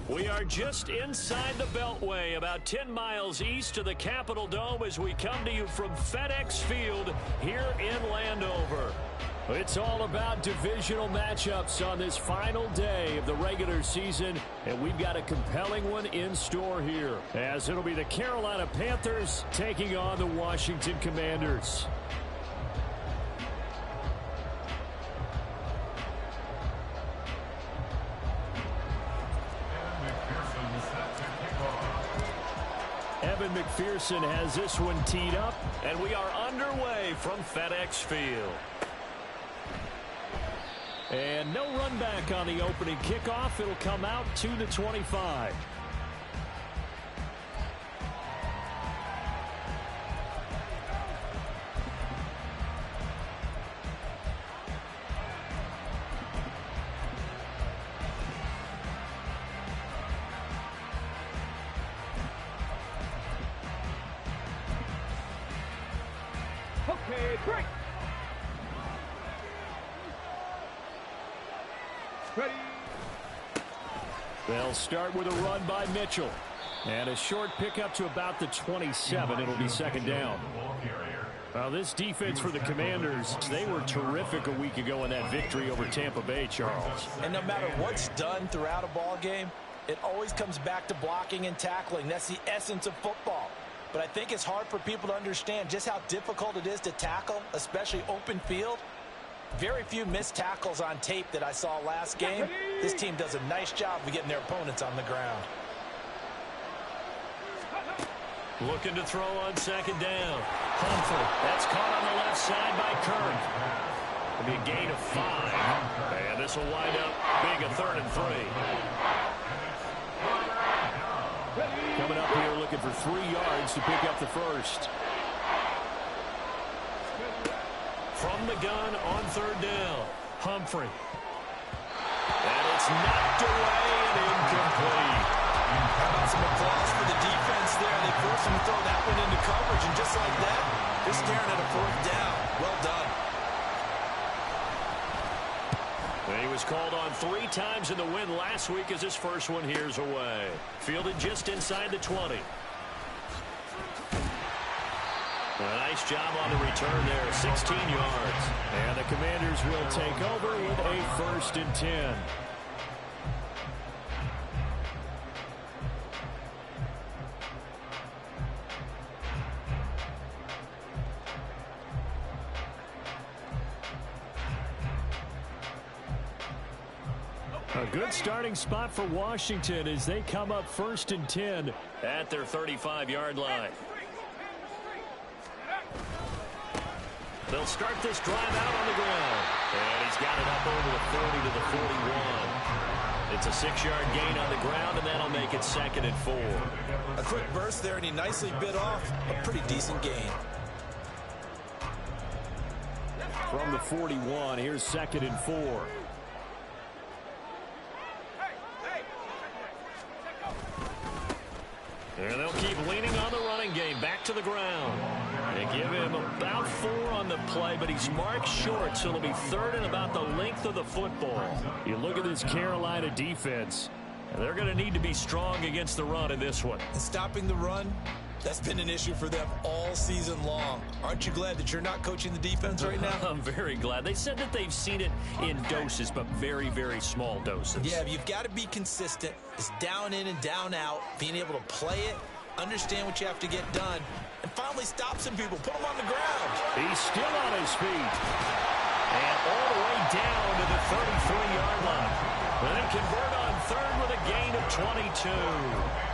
We are just inside the Beltway, about 10 miles east of the Capitol Dome as we come to you from FedEx Field here in Landover. It's all about divisional matchups on this final day of the regular season, and we've got a compelling one in store here, as it'll be the Carolina Panthers taking on the Washington Commanders. Evan McPherson has this one teed up, and we are underway from FedEx Field. And no run back on the opening kickoff. It'll come out to the 25. Okay, break. Ready. They'll start with a run by Mitchell. And a short pickup to about the 27. It'll be second down. Well, this defense for the Commanders, they were terrific a week ago in that victory over Tampa Bay, Charles. And no matter what's done throughout a ball game, it always comes back to blocking and tackling. That's the essence of football. But I think it's hard for people to understand just how difficult it is to tackle, especially open field. Very few missed tackles on tape that I saw last game. This team does a nice job of getting their opponents on the ground. Looking to throw on second down. Humphrey. That's caught on the left side by Kirk. It'll be a gain of 5. And this will wind up being a 3rd and 3. Coming up here looking for 3 yards to pick up the first. From the gun on 3rd down. Humphrey. And it's knocked away and incomplete. How about some applause for the defense there? They forced him to throw that one into coverage, and just like that, they're staring at a 4th down. Well done. He was called on 3 times in the win last week as his first one here's away. Fielded just inside the 20. A nice job on the return there, 16 yards. And the Commanders will take over with a 1st and 10. A good starting spot for Washington as they come up 1st and 10 at their 35-yard line. They'll start this drive out on the ground. And he's got it up over the 40 to the 41. It's a 6-yard gain on the ground, and that'll make it 2nd and 4. A quick burst there, and he nicely bit off a pretty decent gain. From the 41, here's 2nd and 4. And they'll keep leaning on the running game. Back to the ground. They give him about 4 on the play, but he's marked short, so it'll be 3rd and about the length of the football. You look at this Carolina defense, and they're going to need to be strong against the run in this one. And stopping the run, that's been an issue for them all season long. Aren't you glad that you're not coaching the defense right now? I'm very glad. They said that they've seen it in doses, but very, very small doses. Yeah, you've got to be consistent. It's down in and down out, being able to play it, understand what you have to get done, and finally stop some people, put them on the ground. He's still on his feet. And all the way down to the 33-yard line. And then convert on 3rd with a gain of 22.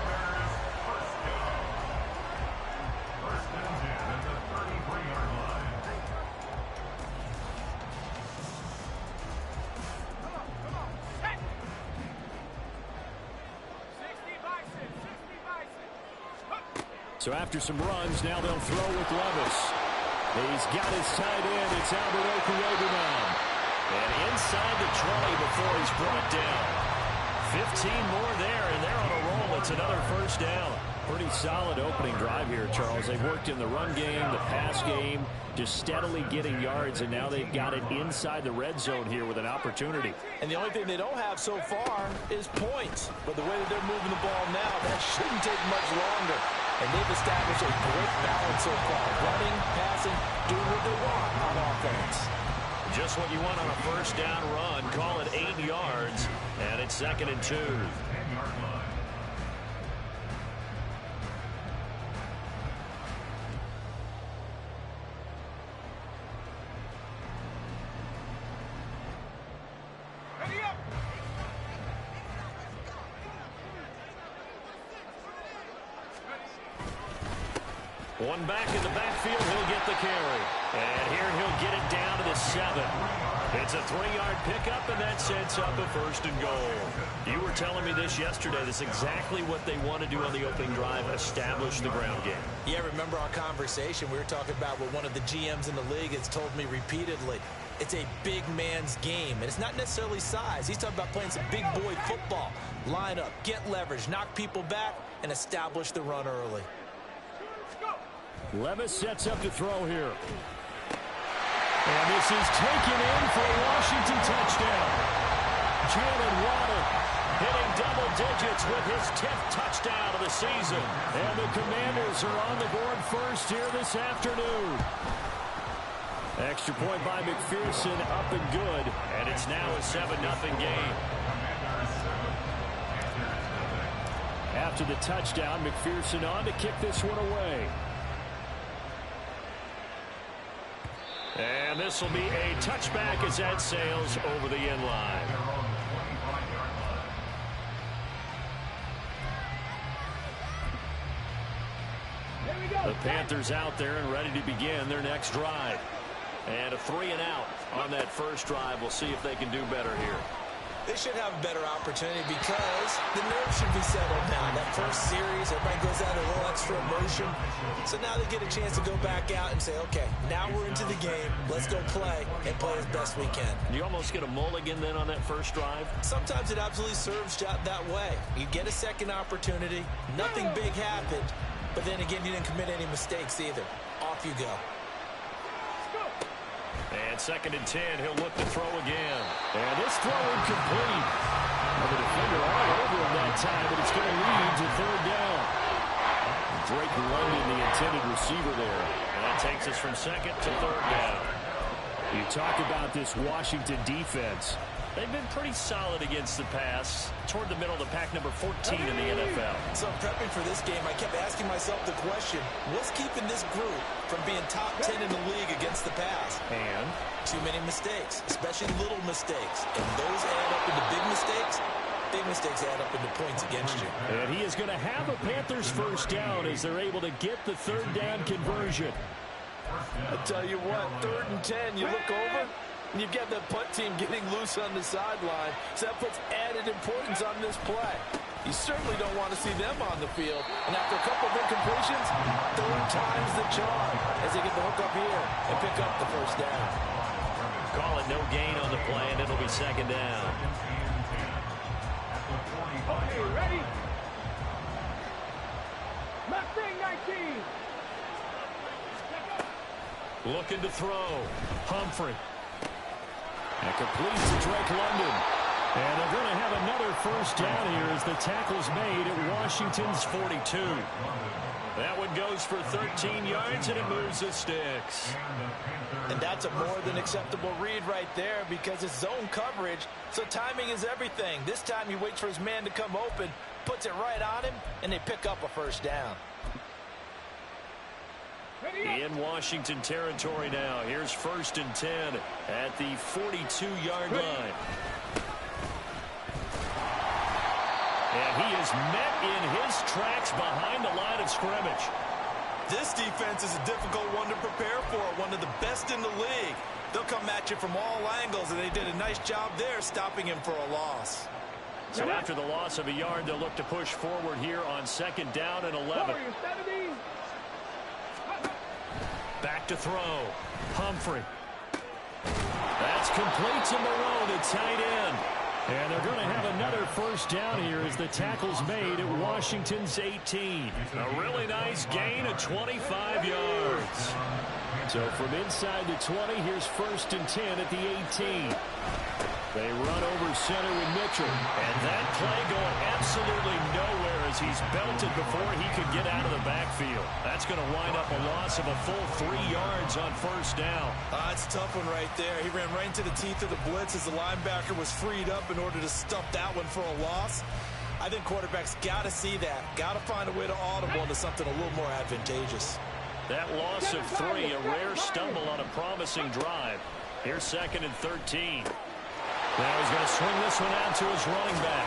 So after some runs, now they'll throw with Levis. He's got his tight end. It's Albert Okuogunam. And inside the 20 before he's brought down. 15 more there, and they're on a roll. It's another 1st down. Pretty solid opening drive here, Charles. They've worked in the run game, the pass game, just steadily getting yards, and now they've got it inside the red zone here with an opportunity. And the only thing they don't have so far is points. But the way that they're moving the ball now, that shouldn't take much longer. And they've established a great balance so far. Running, passing, doing what they want on offense. Just what you want on a first down run. Call it 8 yards, and it's 2nd and 2. One back in the backfield, he'll get the carry. And here he'll get it down to the 7. It's a 3-yard pickup, and that sets up a 1st and goal. You were telling me this yesterday. That's exactly what they want to do on the opening drive, establish the ground game. Yeah, remember our conversation? We were talking about what one of the GMs in the league has told me repeatedly. It's a big man's game, and it's not necessarily size. He's talking about playing some big boy football. Line up, get leverage, knock people back, and establish the run early. Levis sets up to throw here. And this is taken in for a Washington touchdown. Jalen Waddle hitting double digits with his 10th touchdown of the season. And the Commanders are on the board first here this afternoon. Extra point by McPherson, up and good. And it's now a 7-0 game. After the touchdown, McPherson on to kick this one away. And this will be a touchback as that sails over the end line. The Panthers out there and ready to begin their next drive. And a 3-and-out on that first drive. We'll see if they can do better here. They should have a better opportunity because the nerves should be settled now. That first series, everybody goes out a little extra emotion. So now they get a chance to go back out and say, okay, now we're into the game. Let's go play and play as best we can. You almost get a mulligan then on that first drive? Sometimes it absolutely serves that way. You get a second opportunity. Nothing big happened. But then again, you didn't commit any mistakes either. Off you go. And 2nd and 10, he'll look to throw again. And this throw incomplete. And the defender all over him that time, but it's going to lead to 3rd down. Drake London, the intended receiver there. And that takes us from 2nd to 3rd down. You talk about this Washington defense. They've been pretty solid against the pass, toward the middle of the pack, number 14 in the NFL. So prepping for this game, I kept asking myself the question, what's keeping this group from being top 10 in the league against the pass? And? Too many mistakes, especially little mistakes. And those add up into big mistakes. Big mistakes add up into points against you. And he is going to have a Panthers first down as they're able to get the 3rd down conversion. I tell you what, 3rd and 10, you look over, and you've got the punt team getting loose on the sideline, so that puts added importance on this play. You certainly don't want to see them on the field. And after a couple of incompletions, 3rd time's the charm as they get the hook up here and pick up the first down. Call it no gain on the play, and it'll be 2nd down. Okay, ready? Mustang 19. Looking to throw. Humphrey. And completes to Drake London. And they're going to have another first down here as the tackle's made at Washington's 42. That one goes for 13 yards, and it moves the sticks. And that's a more than acceptable read right there because it's zone coverage, so timing is everything. This time he waits for his man to come open, puts it right on him, and they pick up a first down. In Washington territory now. Here's 1st and 10 at the 42-yard line. And he is met in his tracks behind the line of scrimmage. This defense is a difficult one to prepare for, one of the best in the league. They'll come at you from all angles, and they did a nice job there stopping him for a loss. So after the loss of a yard, they'll look to push forward here on 2nd down and 11. Back to throw. Humphrey. That's complete to Marone, the tight end. And they're going to have another first down here as the tackle's made at Washington's 18. A really nice gain of 25 yards. So from inside the 20, here's 1st and 10 at the 18. They run over center with Mitchell. And that play going absolutely nowhere as he's belted before he could get out of the backfield. That's going to wind up a loss of a full 3 yards on 1st down. It's a tough one right there. He ran right into the teeth of the blitz as the linebacker was freed up in order to stuff that one for a loss. I think quarterbacks got to see that. Got to find a way to audible into something a little more advantageous. That loss of 3, a rare stumble on a promising drive. Here's 2nd and 13. Now he's going to swing this one out to his running back.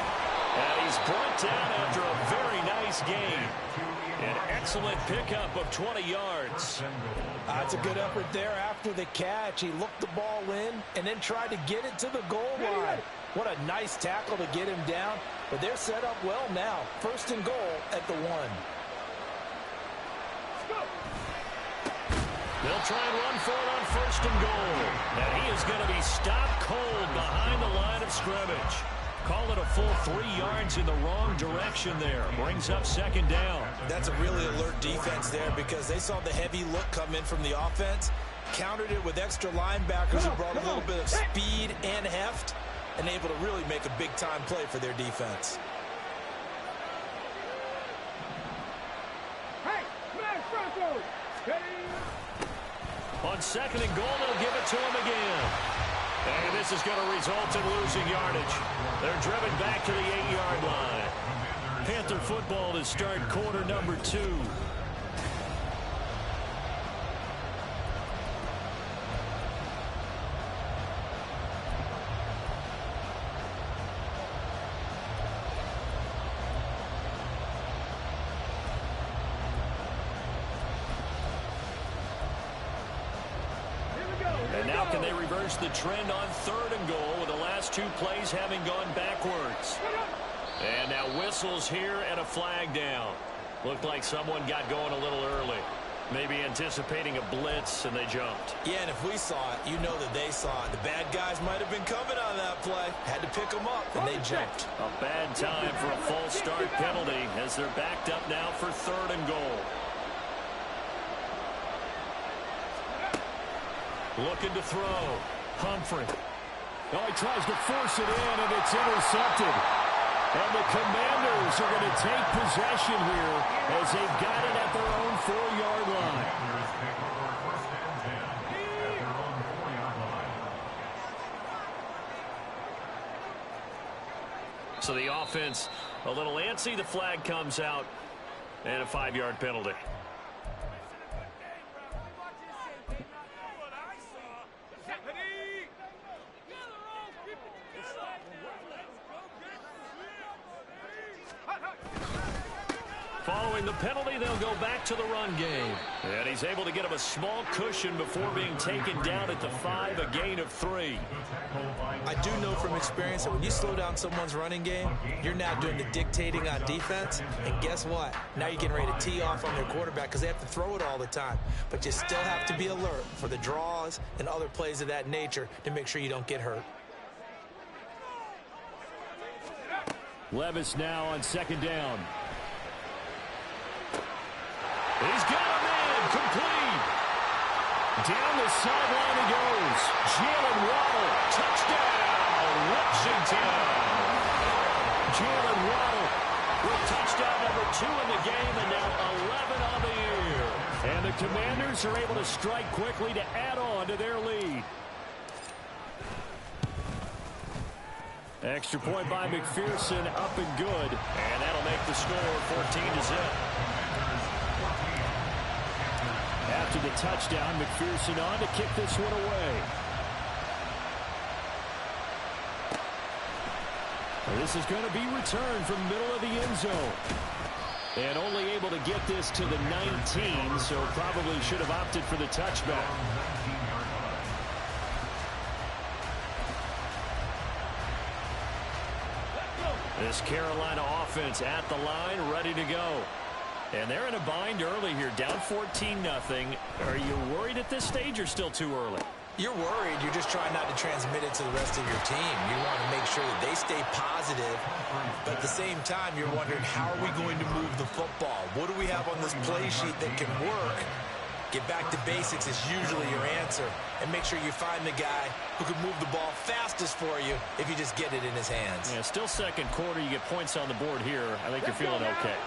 And he's brought down after a very nice gain. An excellent pickup of 20 yards. That's a good effort there after the catch. He looked the ball in and then tried to get it to the goal line. What a nice tackle to get him down. But they're set up well now. 1st and goal at the 1. They'll try and run for it on 1st and goal. And he is going to be stopped cold behind the line of scrimmage. Call it a full 3 yards in the wrong direction there. Brings up 2nd down. That's a really alert defense there because they saw the heavy look come in from the offense, countered it with extra linebackers who brought a little bit of speed and heft, and able to really make a big-time play for their defense. On 2nd and goal, they'll give it to him again. And this is going to result in losing yardage. They're driven back to the 8-yard line. Panther football to start quarter number 2. And now can they reverse the trend on 3rd and goal with the last 2 plays having gone backwards? And now whistles here and a flag down. Looked like someone got going a little early. Maybe anticipating a blitz, and they jumped. Yeah, and if we saw it, you know that they saw it. The bad guys might have been coming on that play. Had to pick them up, and they jumped. A bad time for a false start penalty as they're backed up now for 3rd and goal. Looking to throw. Humphrey. Oh, he tries to force it in, and it's intercepted. And the Commanders are going to take possession here as they've got it at their own 4-yard line. So the offense a little antsy. The flag comes out, and a 5-yard penalty. Following the penalty, they'll go back to the run game. And he's able to get him a small cushion before being taken down at the 5, a gain of 3. I do know from experience that when you slow down someone's running game, you're now doing the dictating on defense. And guess what? Now you're getting ready to tee off on their quarterback because they have to throw it all the time. But you still have to be alert for the draws and other plays of that nature to make sure you don't get hurt. Levis now on 2nd down. He's got a man, complete. Down the sideline he goes. Jalen Waddle, touchdown, Washington. Jalen Waddle with touchdown number 2 in the game, and now 11 on the year. And the Commanders are able to strike quickly to add on to their lead. Extra point by McPherson, up and good. And that'll make the score 14-0. After the touchdown, McPherson on to kick this one away. This is going to be returned from middle of the end zone. And only able to get this to the 19, so probably should have opted for the touchback. This Carolina offense at the line, ready to go. And they're in a bind early here, down 14-0. Are you worried at this stage or still too early? You're worried. You're just trying not to transmit it to the rest of your team. You want to make sure that they stay positive, but at the same time, you're wondering, how are we going to move the football? What do we have on this play sheet that can work? Get back to basics is usually your answer, and make sure you find the guy who can move the ball fastest for you if you just get it in his hands. Yeah, still second quarter. You get points on the board here. I think you're feeling okay.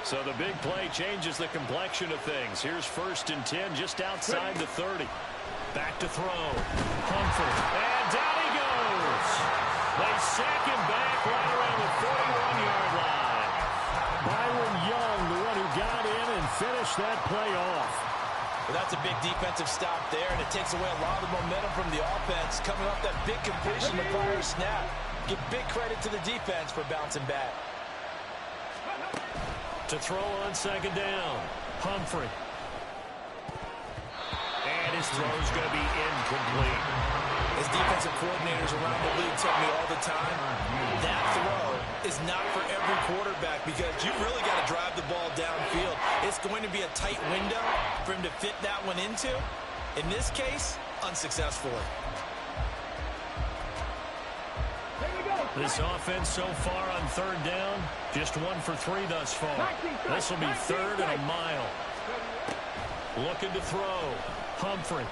So the big play changes the complexion of things. Here's 1st and 10 just outside the 30. Back to throw. Humphrey. And down he goes. They sack him back right around the 41-yard line. Byron Young, the one who got in and finished that play off. Well, that's a big defensive stop there, and it takes away a lot of the momentum from the offense. Coming off that big completion the prior snap. Give big credit to the defense for bouncing back. To throw on 2nd down. Humphrey. And his throw's going to be incomplete. As defensive coordinators around the league tell me all the time, that throw is not for every quarterback because you've really got to drive the ball downfield. It's going to be a tight window for him to fit that one into. In this case, unsuccessfully. This offense so far on 3rd down, just 1 for 3 thus far. This will be 3rd and a mile. Looking to throw. Humphrey.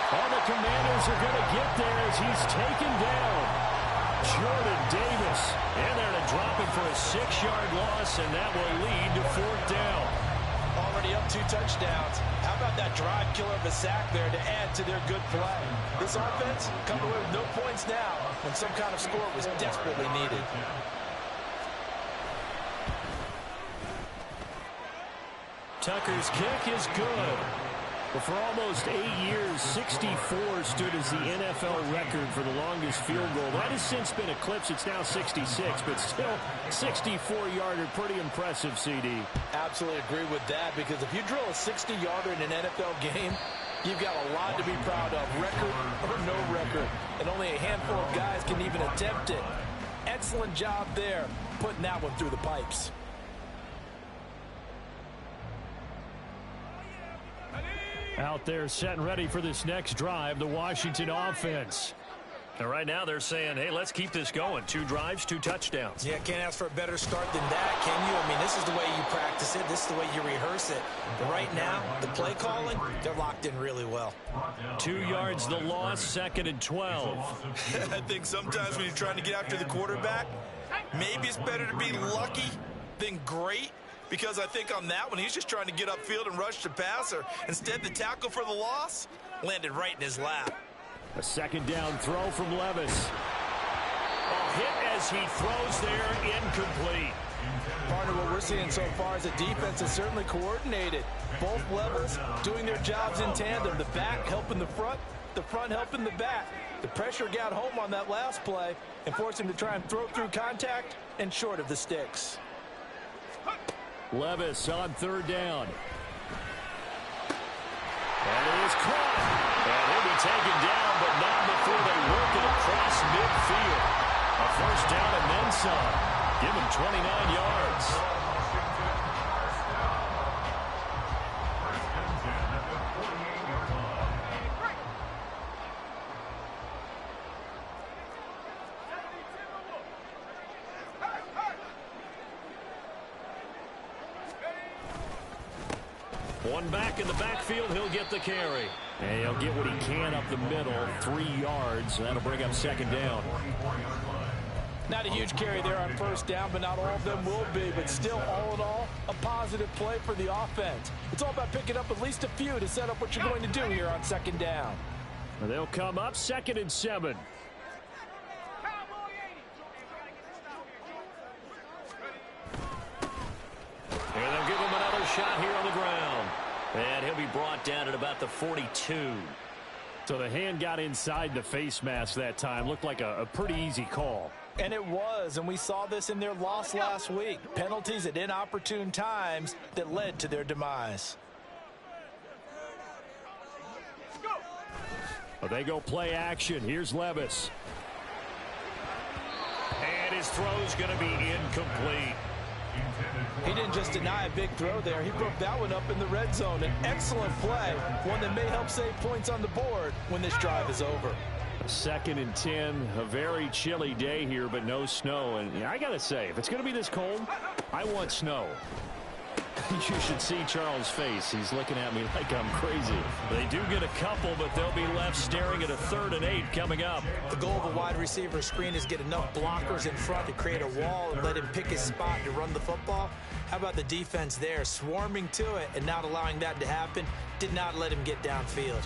All the Commanders are going to get there as he's taken down. Jordan Davis. And they're to drop him for a 6-yard loss, and that will lead to 4th down. Already up 2 touchdowns. How about that drive killer of a sack there to add to their good play? This offense coming away with no points now when some kind of score was desperately needed. Tucker's kick is good. But for almost 8 years, 64 stood as the NFL record for the longest field goal. That has since been eclipsed. It's now 66, but still 64-yarder. Pretty impressive, CD. Absolutely agree with that, because if you drill a 60-yarder in an NFL game, you've got a lot to be proud of, record or no record. And only a handful of guys can even attempt it. Excellent job there, putting that one through the pipes. Out there set and ready for this next drive, the Washington offense. And right now they're saying, hey, let's keep this going. 2 drives, 2 touchdowns. Yeah, can't ask for a better start than that, can you? I mean, this is the way you practice it. This is the way you rehearse it. But right now, the play calling, they're locked in really well. 2 yards the loss, 2nd and 12. I think sometimes when you're trying to get after the quarterback, maybe it's better to be lucky than great. Because I think on that one, he's just trying to get upfield and rush the passer. Instead, the tackle for the loss landed right in his lap. A 2nd down throw from Levis. A hit as he throws there, incomplete. Partner, what we're seeing so far is the defense is certainly coordinated. Both levels doing their jobs in tandem. The back helping the front helping the back. The pressure got home on that last play and forced him to try and throw through contact and short of the sticks. Levis on 3rd down. And it is caught. And he'll be taken down, but not before they work it across midfield. A 1st down and then some. Give him 29 yards. One back in the backfield, he'll get the carry. And he'll get what he can up the middle, 3 yards. That'll bring up 2nd down. Not a huge carry there on 1st down, but not all of them will be. But still, all in all, a positive play for the offense. It's all about picking up at least a few to set up what you're going to do here on 2nd down. And they'll come up 2nd and 7. And they'll give him another shot here on the ground. And he'll be brought down at about the 42. So the hand got inside the face mask that time. Looked like a pretty easy call. And it was, and we saw this in their loss last week. Penalties at inopportune times that led to their demise. Well, they go play action. Here's Levis. And his throw's going to be incomplete. He didn't just deny a big throw there. He broke that one up in the red zone. An excellent play, one that may help save points on the board when this drive is over. 2nd and 10, a very chilly day here, but no snow. And I got to say, if it's going to be this cold, I want snow. You should see Charles' face. He's looking at me like I'm crazy. They do get a couple, but they'll be left staring at a 3rd and 8 coming up. The goal of a wide receiver screen is get enough blockers in front to create a wall and let him pick his spot to run the football. How about the defense there, swarming to it and not allowing that to happen? Did not let him get downfield.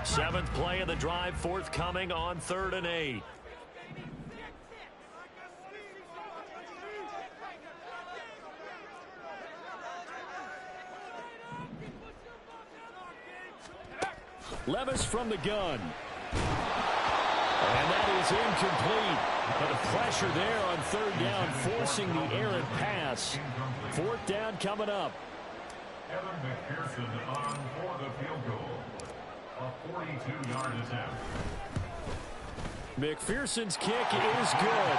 Seventh play of the drive forthcoming on 3rd and 8. Levis from the gun. And that is incomplete. But the pressure there on 3rd down, forcing the errant pass. 4th down coming up. Evan McPherson on for the field goal. A 42-yard attempt. McPherson's kick is good.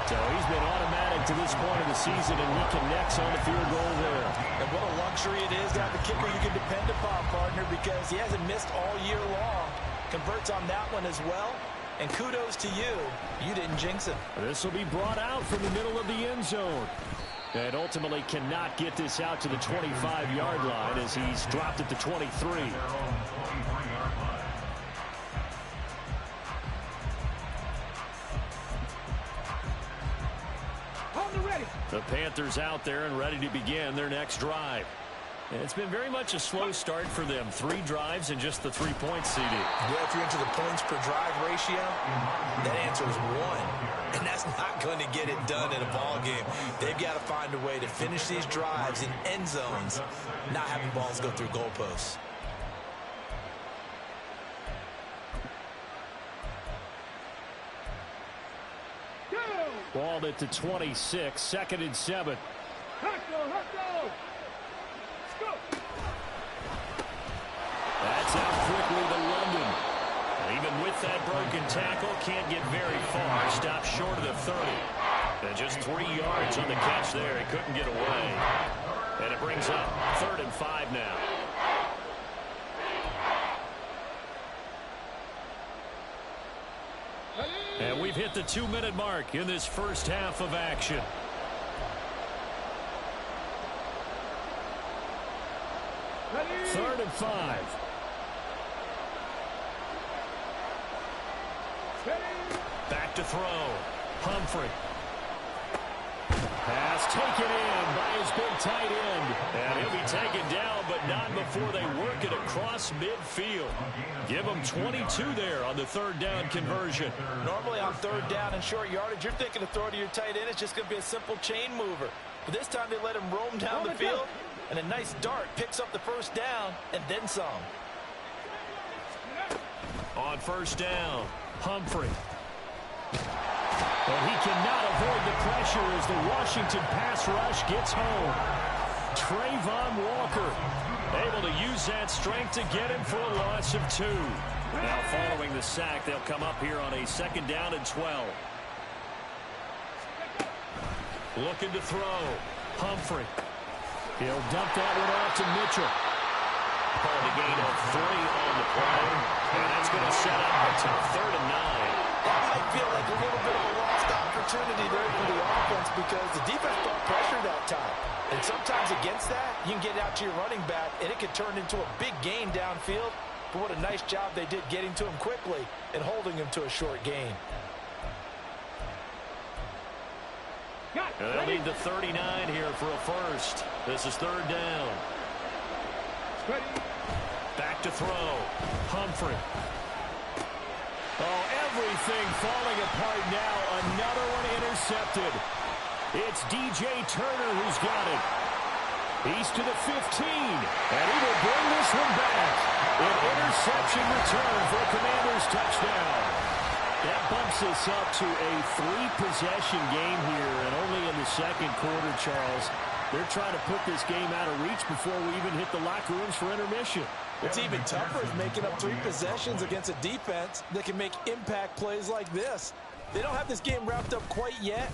So he's been automatic to this point of the season, and he connects on the field goal there. And what a luxury it is to have a kicker you can depend upon, partner, because he hasn't missed all year long. Converts on that one as well. And kudos to you. You didn't jinx him. This will be brought out from the middle of the end zone. And ultimately cannot get this out to the 25-yard line as he's dropped at the 23. The Panthers out there and ready to begin their next drive. And it's been very much a slow start for them. 3 drives and just the 3 points seeded. Well, if you're into the points per drive ratio, that answer is 1. And that's not going to get it done in a ball game. They've got to find a way to finish these drives in end zones, not having balls go through goalposts. Ball at the 26, 2nd and 7. That's out quickly to London. And even with that broken tackle, can't get very far. Stopped short of the 30. And just 3 yards on the catch there. He couldn't get away. And it brings up 3rd and 5 now. And we've hit the 2-minute mark in this first half of action. Ready? 3rd and 5. Back to throw. Humphrey. Pass taken in by his big tight end. And he'll be taken down, but not before they work it across midfield. Give him 22 there on the 3rd down conversion. Normally on 3rd down and short yardage, you're thinking to throw to your tight end. It's just going to be a simple chain mover. But this time they let him roam down the field. And a nice dart picks up the 1st down and then some. On 1st down, Humphrey. And he cannot avoid the pressure as the Washington pass rush gets home. Trayvon Walker able to use that strength to get him for a loss of 2. Now following the sack, they'll come up here on a 2nd down and 12. Looking to throw. Humphrey. He'll dump that one off to Mitchell. Called a gain of 3 on the play. And that's going to set up to 3rd and 9. That might feel like a little bit of a lost opportunity there for the offense because the defense brought pressure that time. And sometimes against that, you can get out to your running back, and it can turn into a big gain downfield. But what a nice job they did getting to him quickly and holding him to a short gain. And they'll need the 39 here for a first. This is 3rd down. Back to throw. Humphrey. Oh, everything falling apart now. Another one intercepted. It's DJ Turner who's got it. He's to the 15. And he will bring this one back. An interception return for a Commanders touchdown. That bumps us up to a 3-possession game here. And only in the 2nd quarter, Charles. They're trying to put this game out of reach before we even hit the locker rooms for intermission. What's even tougher is making up 3 possessions against a defense that can make impact plays like this. They don't have this game wrapped up quite yet,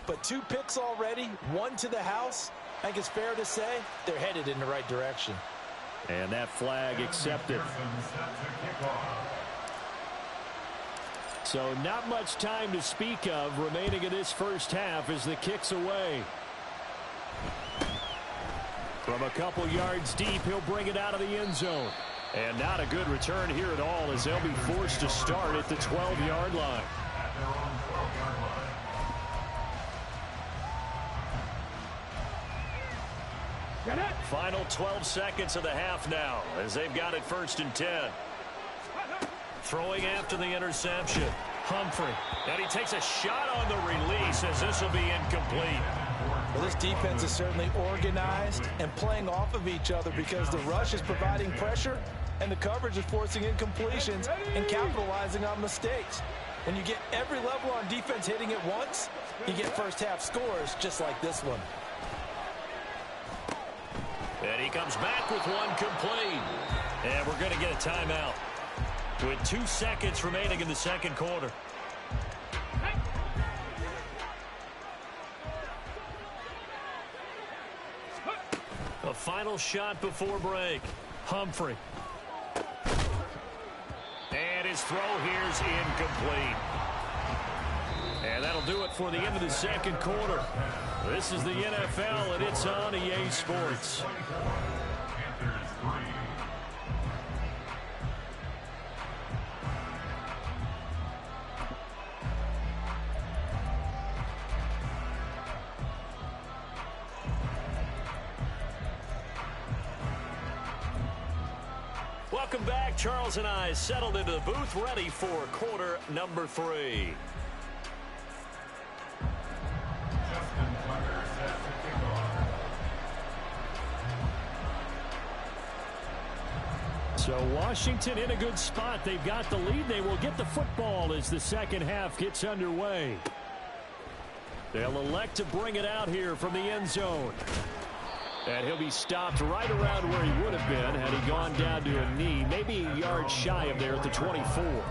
but 2 picks already, 1 to the house. I think it's fair to say they're headed in the right direction. And that flag accepted. So not much time to speak of remaining in this first half as the kick's away. From a couple yards deep, he'll bring it out of the end zone. And not a good return here at all as they'll be forced to start at the 12-yard line. Final 12 seconds of the half now as they've got it 1st and 10. Throwing after the interception. Humphrey. And he takes a shot on the release as this will be incomplete. Well, this defense is certainly organized and playing off of each other because the rush is providing pressure and the coverage is forcing incompletions and capitalizing on mistakes. When you get every level on defense hitting at once, you get first half scores just like this one. And he comes back with one complete. And we're going to get a timeout with 2 seconds remaining in the second quarter. A final shot before break. Humphrey. And his throw here's incomplete. And that'll do it for the end of the second quarter. This is the NFL, and it's on EA Sports. Welcome back. Charles and I settled into the booth, ready for quarter number 3. So Washington in a good spot. They've got the lead. They will get the football as the second half gets underway. They'll elect to bring it out here from the end zone. And he'll be stopped right around where he would have been had he gone down to a knee, maybe a yard shy of there at the 24.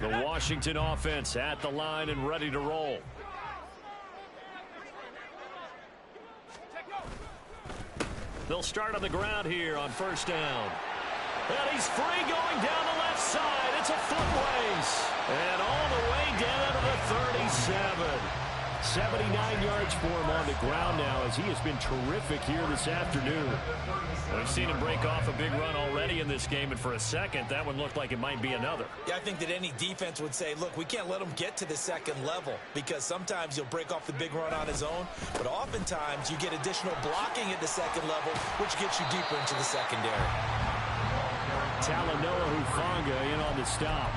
The Washington offense at the line and ready to roll. They'll start on the ground here on first down. And he's free going down the left side. It's a foot race. And all the way down to the 37. 79 yards for him on the ground now as he has been terrific here this afternoon. We've seen him break off a big run already in this game, and for a second, that one looked like it might be another. Yeah, I think that any defense would say, look, we can't let him get to the second level because sometimes he'll break off the big run on his own, but oftentimes you get additional blocking at the second level, which gets you deeper into the secondary. Talanoa Hufanga in on the stop.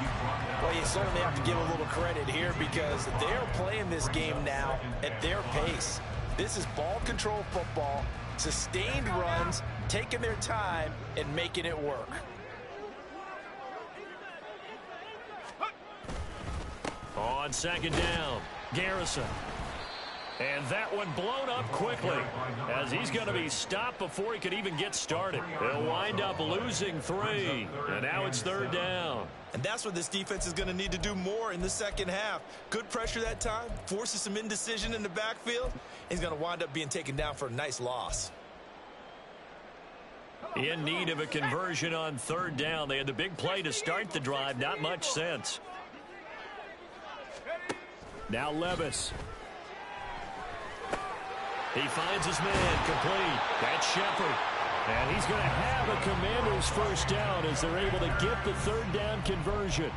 Well, you certainly have to give a little credit here because they're playing this game now at their pace. This is ball control football, sustained runs, taking their time, and making it work. On second down, Garrison. And that one blown up quickly as he's going to be stopped before he could even get started. He'll wind up losing 3, and now it's third down. And that's what this defense is going to need to do more in the second half. Good pressure that time, forces some indecision in the backfield. He's going to wind up being taken down for a nice loss. In need of a conversion on third down. They had the big play to start the drive. Not much sense. Now Levis. He finds his man complete. That's Shepard. And he's going to have a Commander's first down as they're able to get the third down conversion.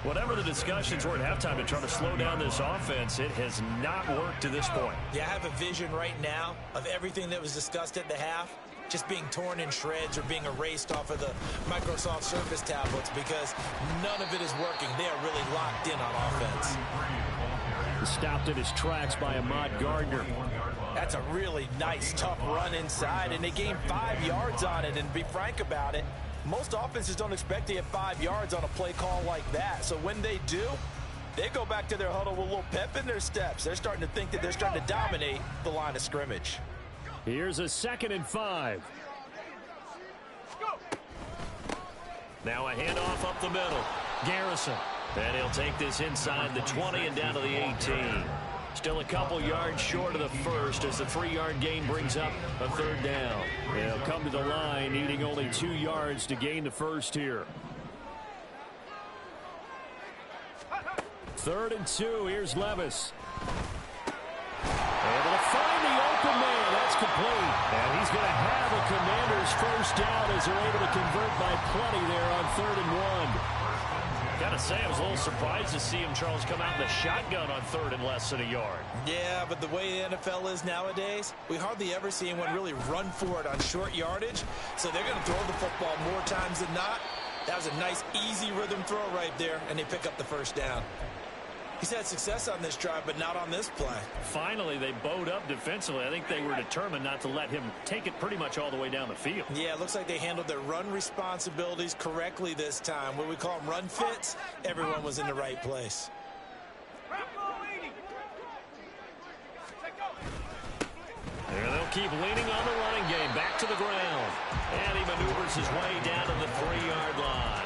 Whatever the discussions were at halftime to try to slow down this offense, it has not worked to this point. Yeah, I have a vision right now of everything that was discussed at the half just being torn in shreds or being erased off of the Microsoft Surface tablets because none of it is working. They are really locked in on offense. Stopped in his tracks by Ahmad Gardner. That's a really nice, tough run inside, and they gained 5 yards on it. And to be frank about it, most offenses don't expect to get 5 yards on a play call like that. So when they do, They go back to their huddle with a little pep in their steps. They're starting to think that they're starting to dominate the line of scrimmage. Here's a 2nd and 5. Now a handoff up the middle. Garrison. And he'll take this inside the 20 and down to the 18. Still a couple yards short of the first as the 3-yard gain brings up a 3rd down. They'll come to the line needing only 2 yards to gain the first here. 3rd and 2. Here's Levis. Able to find the open man. That's complete. And he's going to have a Commanders first down as they're able to convert by plenty there on 3rd and 1. Gotta say, I was a little surprised to see him, Charles, come out in the shotgun on 3rd and less than a yard. Yeah, but the way the NFL is nowadays, we hardly ever see anyone really run for it on short yardage. So they're going to throw the football more times than not. That was a nice, easy rhythm throw right there, and they pick up the first down. He's had success on this drive, but not on this play. Finally, they bowed up defensively. I think they were determined not to let him take it pretty much all the way down the field. Yeah, it looks like they handled their run responsibilities correctly this time. What we call them run fits, everyone was in the right place. And they'll keep leaning on the running game. Back to the ground. And he maneuvers his way down to the 3-yard line.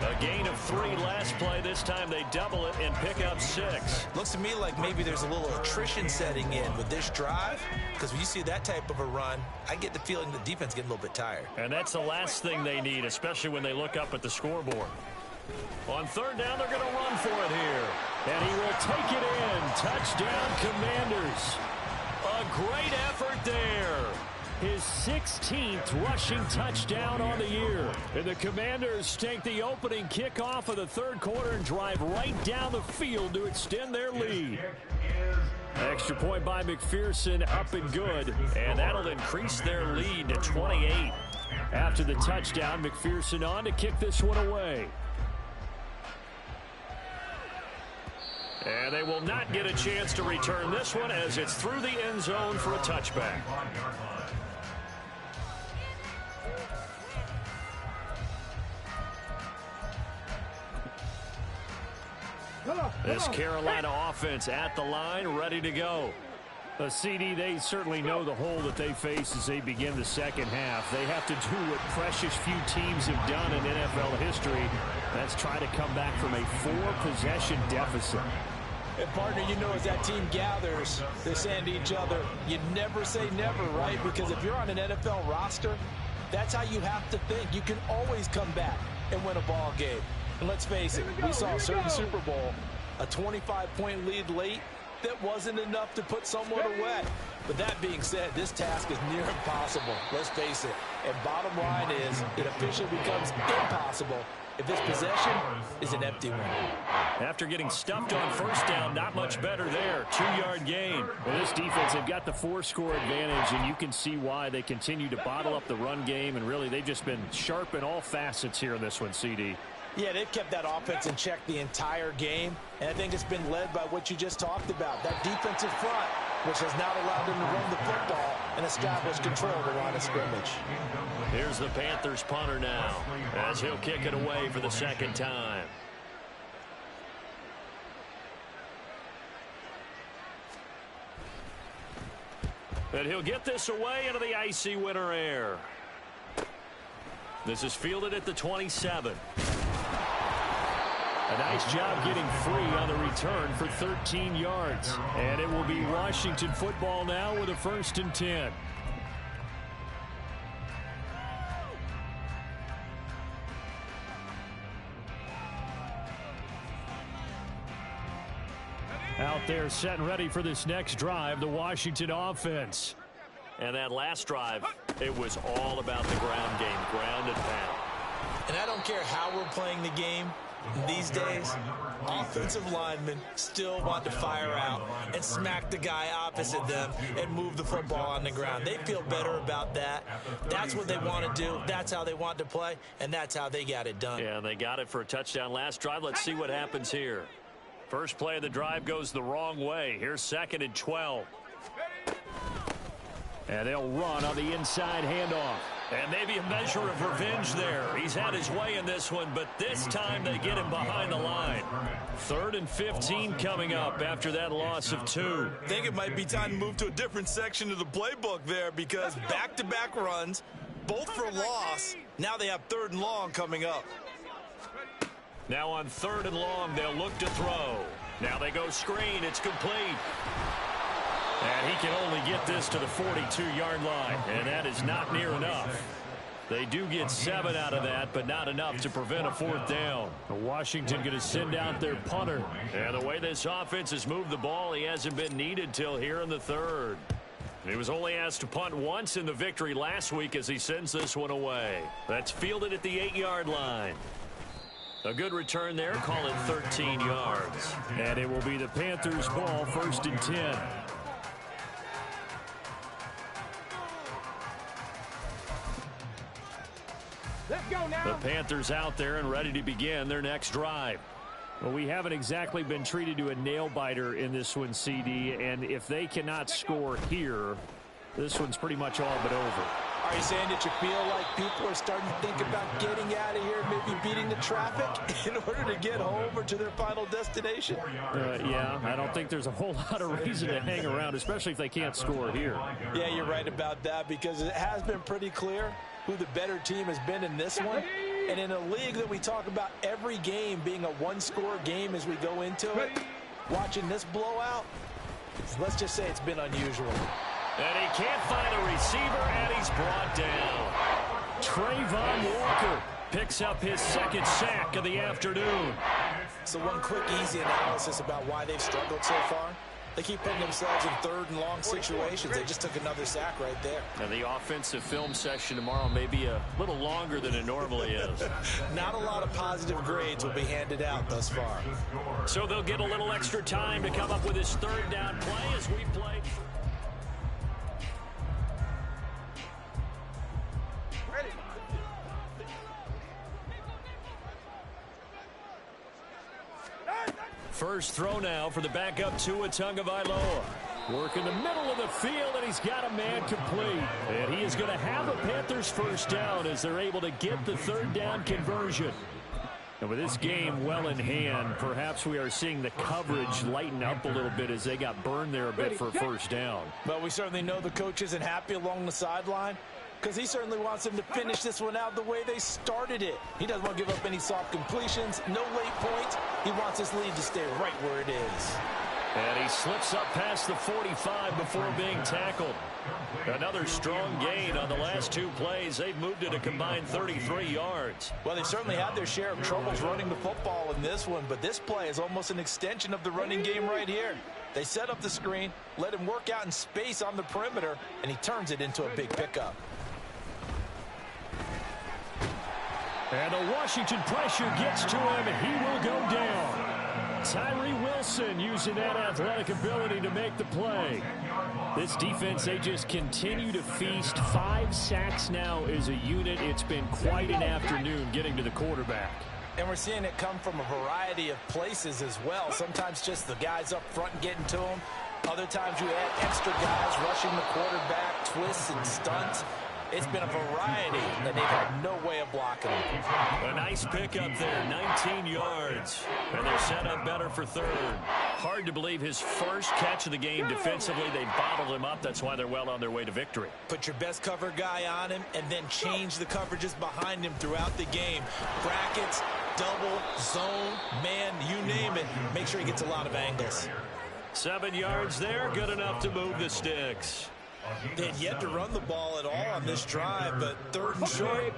A gain of 3 last play. This time they double it and pick up 6. Looks to me like maybe there's a little attrition setting in with this drive, because when you see that type of a run, I get the feeling the defense getting a little bit tired. And that's the last thing they need, especially when they look up at the scoreboard. On 3rd down, they're going to run for it here. And he will take it in. Touchdown, Commanders. A great effort there. His 16th rushing touchdown on the year. And the Commanders take the opening kickoff of the 3rd quarter and drive right down the field to extend their lead. Extra point by McPherson, up and good. And that'll increase their lead to 28. After the touchdown, McPherson on to kick this one away. And they will not get a chance to return this one as it's through the end zone for a touchback. This Carolina offense at the line, ready to go. The CD, they certainly know the hole that they face as they begin the second half. They have to do what precious few teams have done in NFL history. That's try to come back from a 4-possession deficit. And partner, you know, as that team gathers, they're saying to each other, you never say never, right? Because if you're on an NFL roster, that's how you have to think. You can always come back and win a ball game. And let's face it, we saw a certain Super Bowl, a 25-point lead late, that wasn't enough to put someone away. But that being said, this task is near impossible. Let's face it. And bottom line is, it officially becomes impossible if this possession is an empty one. After getting stuffed on 1st down, not much better there. 2-yard gain. Well, this defense, they've got the 4-score advantage, and you can see why they continue to bottle up the run game, and really they've just been sharp in all facets here in this one, CD. Yeah, they've kept that offense in check the entire game, and I think it's been led by what you just talked about, that defensive front, which has not allowed them to run the football and establish control of the line of scrimmage. Here's the Panthers punter now, as he'll kick it away for the 2nd time. And he'll get this away into the icy winter air. This is fielded at the 27. A nice job getting free on the return for 13 yards. And it will be Washington football now with a 1st and 10. Out there set and ready for this next drive, the Washington offense. And that last drive, it was all about the ground game, ground and pound. And I don't care how we're playing the game these days, offensive linemen still want to fire out and smack the guy opposite them and move the football on the ground. They feel better about that. That's what they want to do. That's how they want to play, and that's how they got it done. Yeah, they got it for a touchdown last drive. Let's see what happens here. First play of the drive goes the wrong way. Here's 2nd and 12. And they'll run on the inside handoff. And maybe a measure of revenge there. He's had his way in this one, but this time they get him behind the line. 3rd and 15 coming up after that loss of 2. I think it might be time to move to a different section of the playbook there because back-to-back runs, both for loss. Now they have 3rd and long coming up. Now on 3rd and long, they'll look to throw. Now they go screen. It's complete. And he can only get this to the 42-yard line, and that is not near enough. They do get 7 out of that, but not enough to prevent a 4th down. Washington going to send out their punter. And the way this offense has moved the ball, he hasn't been needed till here in the 3rd. He was only asked to punt once in the victory last week as he sends this one away. That's fielded at the 8-yard line. A good return there. Call it 13 yards. And it will be the Panthers' ball, 1st and 10. Let's go now. The Panthers out there and ready to begin their next drive. Well, we haven't exactly been treated to a nail-biter in this one, CD, and if they cannot score here, this one's pretty much all but over. Are you saying that you feel like people are starting to think about getting out of here, maybe beating the traffic in order to get home or to their final destination? Yeah, I don't think there's a whole lot of reason to hang around, especially if they can't score here. Yeah, you're right about that because it has been pretty clear who the better team has been in this one. And in a league that we talk about every game being a one-score game as we go into it, watching this blowout, let's just say it's been unusual. And he can't find a receiver, and he's brought down. Trayvon Walker picks up his 2nd sack of the afternoon. So one quick, easy analysis about why they've struggled so far. They keep putting themselves in 3rd and long situations. They just took another sack right there. And the offensive film session tomorrow may be a little longer than it normally is. Not a lot of positive grades will be handed out thus far. So they'll get a little extra time to come up with his 3rd down play as we play. First throw now for the backup Tua Tagovailoa. Work in the middle of the field, and he's got a man complete. And he is going to have a Panthers 1st down as they're able to get the 3rd down conversion. And with this game well in hand, perhaps we are seeing the coverage lighten up a little bit as they got burned there a bit for a 1st down. But we certainly know the coach isn't happy along the sideline because he certainly wants them to finish this one out the way they started it. He doesn't want to give up any soft completions, no late points. He wants his lead to stay right where it is. And he slips up past the 45 before being tackled. Another strong gain on the last 2 plays. They've moved it a combined 33 yards. Well, they certainly had their share of troubles running the football in this one, but this play is almost an extension of the running game right here. They set up the screen, let him work out in space on the perimeter, and he turns it into a big pickup. And the Washington pressure gets to him, and he will go down. Tyree Wilson using that athletic ability to make the play. This defense, they just continue to feast. 5 sacks now as a unit. It's been quite an afternoon getting to the quarterback. And we're seeing it come from a variety of places as well. Sometimes just the guys up front getting to him. Other times you add extra guys rushing the quarterback, twists and stunts. It's been a variety, and they've had no way of blocking him. A nice pickup there, 19 yards. And they're set up better for 3rd. Hard to believe his first catch of the game defensively. They bottled him up. That's why they're well on their way to victory. Put your best cover guy on him, and then change the coverages behind him throughout the game. Brackets, double, zone, man, you name it. Make sure he gets a lot of angles. 7 yards there, good enough to move the sticks. They had yet to run the ball at all on this drive, but 3rd and short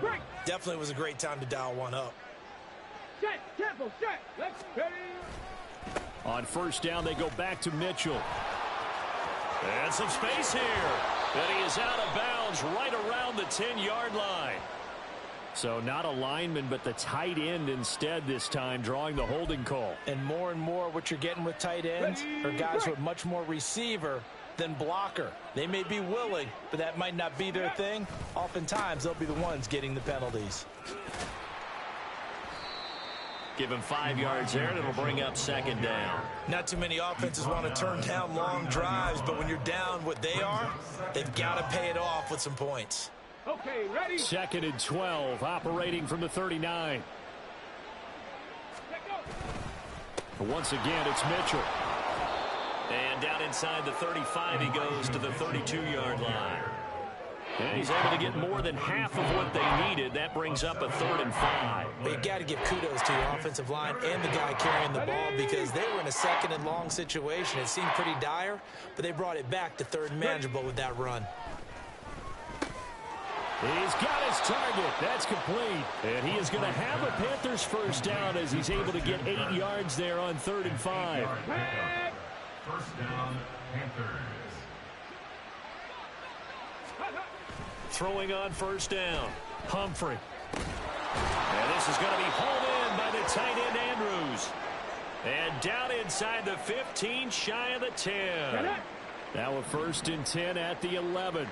definitely was a great time to dial one up. Set, tempo, set. Let's ready. On 1st down, they go back to Mitchell. And some space here. And he is out of bounds right around the 10-yard line. So not a lineman, but the tight end instead this time, drawing the holding call. And more what you're getting with tight ends are guys with much more receiver than blocker. They may be willing, but that might not be their thing. Oftentimes, they'll be the ones getting the penalties. Give him 5 yards there, and it'll bring up 2nd down. Not too many offenses want to turn down long drives, but when you're down what they are, they've got to pay it off with some points. Okay, ready? 2nd and 12, operating from the 39. Once again, it's Mitchell. And down inside the 35, he goes to the 32-yard line. And he's able to get more than half of what they needed. That brings up a 3rd and 5. You got to give kudos to the offensive line and the guy carrying the ball because they were in a 2nd and long situation. It seemed pretty dire, but they brought it back to 3rd and manageable with that run. He's got his target. That's complete. And he is going to have a Panthers first down as he's able to get 8 yards there on 3rd and 5. First down, Panthers. Throwing on first down. Humphrey. And this is going to be hauled in by the tight end Andrews. And down inside the 15, shy of the 10. Now a 1st and 10 at the 11.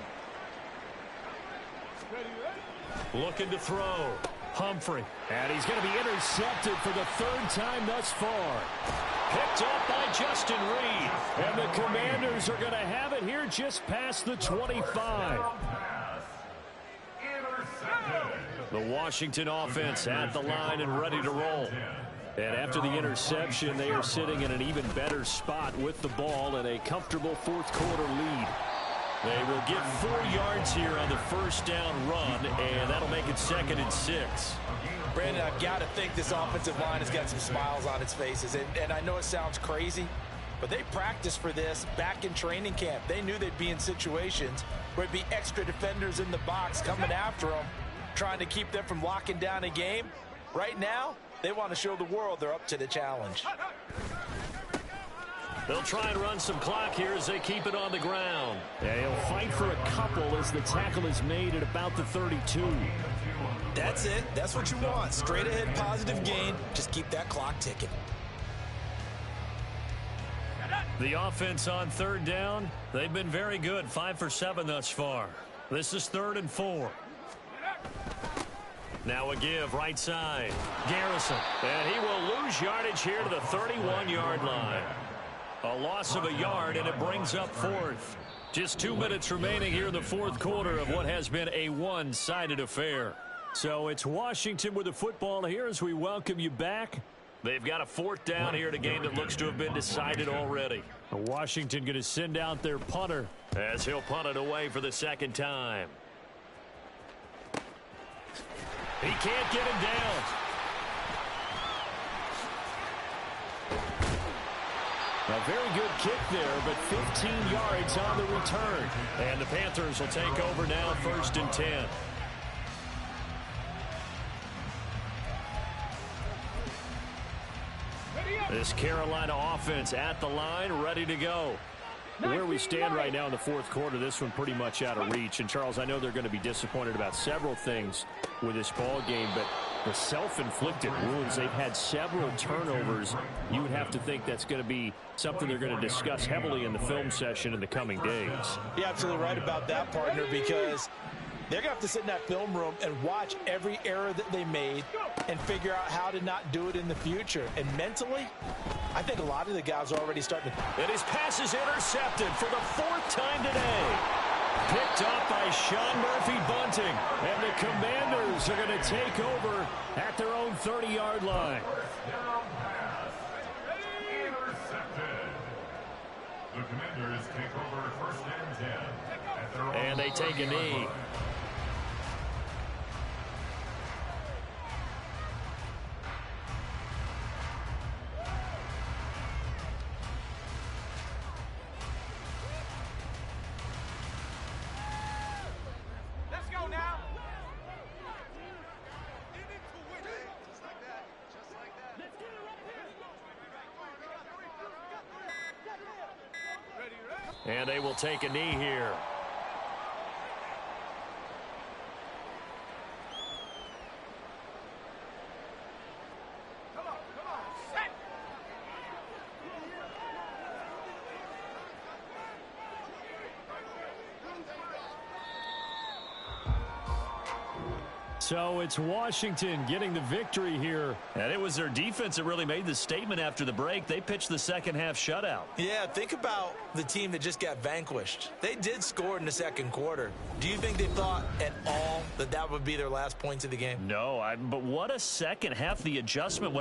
Looking to throw. Humphrey. And he's going to be intercepted for the 3rd time thus far. Picked up by Justin Reed. And the Commanders are going to have it here just past the 25. The Washington offense at the line and ready to roll. And after the interception, they are sitting in an even better spot with the ball and a comfortable 4th quarter lead. They will get 4 yards here on the first down run, and that'll make it 2nd and 6. Brandon, I've got to think this offensive line has got some smiles on its faces. And I know it sounds crazy, but they practiced for this back in training camp. They knew they'd be in situations where it'd be extra defenders in the box coming after them, trying to keep them from locking down a game. Right now, they want to show the world they're up to the challenge. They'll try and run some clock here as they keep it on the ground. Yeah, he'll fight for a couple as the tackle is made at about the 32. That's it. That's what you want. Straight ahead positive gain. Just keep that clock ticking. The offense on 3rd down, they've been very good. 5 for 7 thus far. This is 3rd and 4. Now a give right side. Garrison. And he will lose yardage here to the 31-yard line. A loss of a yard, and it brings up 4th. Just 2 minutes remaining here in the 4th quarter of what has been a one-sided affair. So it's Washington with the football here as we welcome you back. They've got a 4th down here in a game that looks to have been decided already. Washington going to send out their punter as he'll punt it away for the 2nd time. He can't get him down. A very good kick there, but 15 yards on the return. And the Panthers will take over now, 1st and 10. This Carolina offense at the line, ready to go. Where we stand right now in the 4th quarter, this one pretty much out of reach. And, Charles, I know they're going to be disappointed about several things with this ball game, but the self-inflicted wounds, they've had several turnovers. You would have to think that's going to be something they're going to discuss heavily in the film session in the coming days. You're absolutely right about that, partner, because they're going to have to sit in that film room and watch every error that they made and figure out how to not do it in the future. And mentally, I think a lot of the guys are already starting to... And his pass is intercepted for the 4th time today. Picked up by Sean Murphy-Bunting. And the Commanders are going to take over at their own 30-yard line. The Commanders take over 1st and 10 at their own. And they take a knee. And they will take a knee here. So it's Washington getting the victory here. And it was their defense that really made the statement after the break. They pitched the second half shutout. Yeah, think about the team that just got vanquished. They did score in the second quarter. Do you think they thought at all that that would be their last points of the game? No, but what a second half. The adjustment.